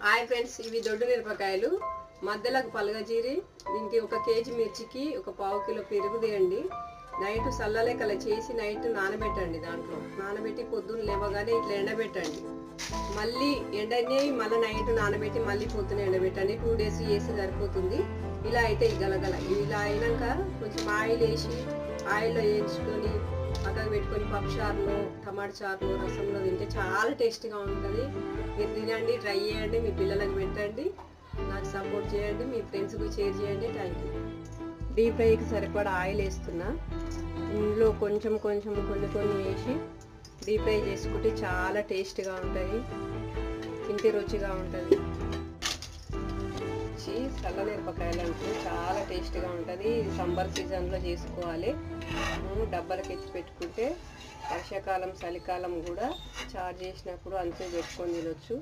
Hi friends, ఇవి దొడ్డు మిరపకాయలు మధ్యలకు పలగజీరి దీనికి 1 కేజీ మిర్చికి 1 పావు కిలో పెరుగు తీయండి. నైట్ సల్లలేకల చేసి నైట్ నానబెట్టండి. దాంట్లో నానబెట్టి పొద్దున్న లేవగానే ఇట్లా ఎండబెట్టండి. మళ్ళీ ఎండనే మళ్ళీ నైట్ నానబెట్టి మళ్ళీ పొద్దున ఎండబెట్టండి. 2 డేస్ చేసి సరిపోతుంది. ఇలా అయితే గలగల ఇలా అయినాక కొంచెం ఆయిల్ వేసి ఆయిల్లో వేయించుకొని పక్కకు పెట్టుకొని పప్పు చారులో టమాటా చారులో రసంలో తింటే చాలా టేస్టీగా ఉంటుంది. మీరు తినండి, ట్రై చేయండి, మీ పిల్లలకు పెట్టండి, నాకు సపోర్ట్ చేయండి, మీ ఫ్రెండ్స్కి షేర్ చేయండి. Thank you. డీప్ ఫ్రైకి సరిపడా ఆయిల్ వేస్తున్నా. ఇందులో కొంచెం కొన్ని వేసి డీప్ ఫ్రై చేసుకుంటే చాలా టేస్ట్గా ఉంటుంది, తింటే రుచిగా ఉంటుంది. చల్లమిరపకాయలు అంటే చాలా టేస్ట్గా ఉంటుంది. ఇది సమ్మర్ సీజన్లో చేసుకోవాలి. డబ్బాలకు ఎత్తి పెట్టుకుంటే వర్షాకాలం చలికాలం కూడా చార్జ్ చేసినప్పుడు అంతే పెట్టుకొని తినొచ్చు.